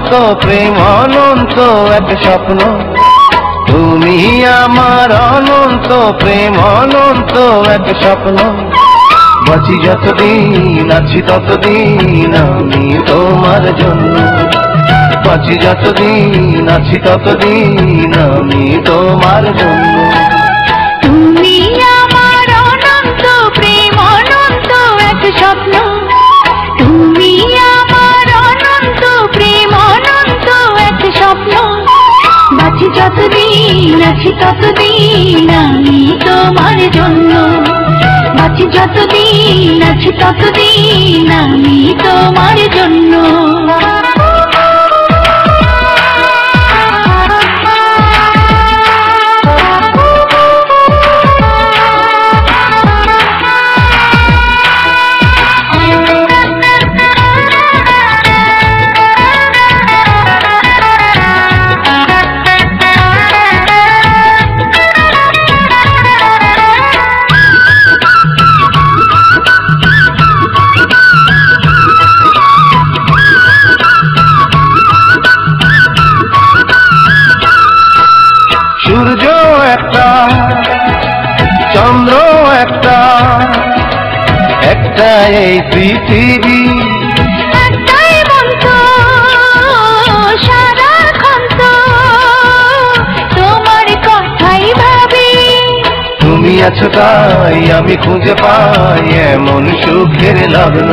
অনন্ত প্রেম অনন্ত এক স্বপ্ন তুমি আমার অনন্ত প্রেম অনন্ত এক স্বপ্ন বাঁচি যতদিন আছি ততদিন আমি তোমার জন্য বাঁচি যতদিন আছি ততদিন আমি তোমার জন্য তুমি আমার অনন্ত প্রেম অনন্ত এক স্বপ্ন তুমি আমার অনন্ত প্রেম অনন্ত এক স্বপ্ন বাঁচি যতদিন আছি ততদিন আমি তোমার জন্য বাঁচি যতদিন আছি ততদিন আমি তোমার জন্য সূর্য একটা চন্দ্র একটা একটা এই পৃথিবী একটাই মন্ত্র সারাক্ষণ তো তোমার কথাই ভাবি তুমি আছো তাই আমি খুঁজে পাই এমন সুখের লগ্ন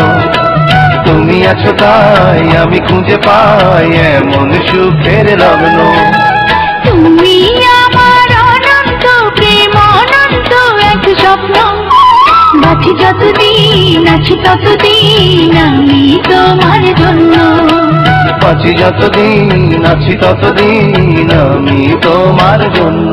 তুমি আছো তাই আমি খুঁজে পাই এমন সুখের লগ্ন তুমি আমার অনন্ত প্রেম অনন্ত এক স্বপ্ন বাঁচি যতদিন আছি ততদিন আমি তোমার জন্য বাঁচি যতদিন আছি ততদিন আমি তোমার জন্য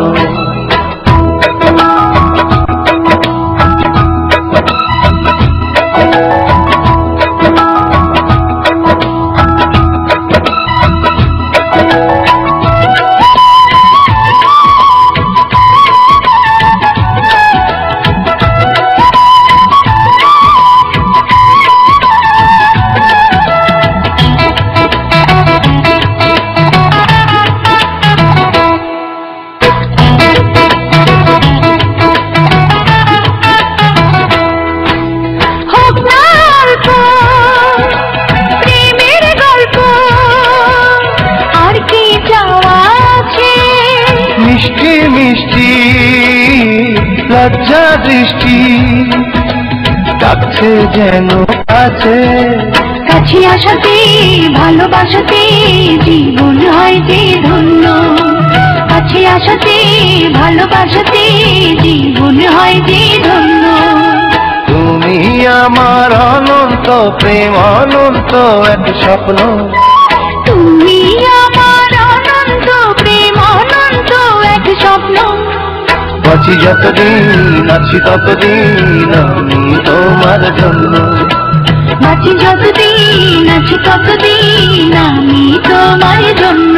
মিষ্টি মিষ্টি লজ্জা দৃষ্টি ডাকছে যেন কাছে কাছে আসাতে ভালোবাসাতে জীবন হয় যে ধন্য কাছে আসাতে ভালোবাসাতে জীবন হয় যে ধন্য তুমি আমার অনন্ত প্রেম অনন্ত এক স্বপ্ন তুমি আমার অনন্ত প্রেম অনন্ত এক স্বপ্ন বাঁচি যতদিন আছি ততদিন আমি তোমার জন্য বাঁচি যতদিন আছি ততদিন আমি তোমার জন্য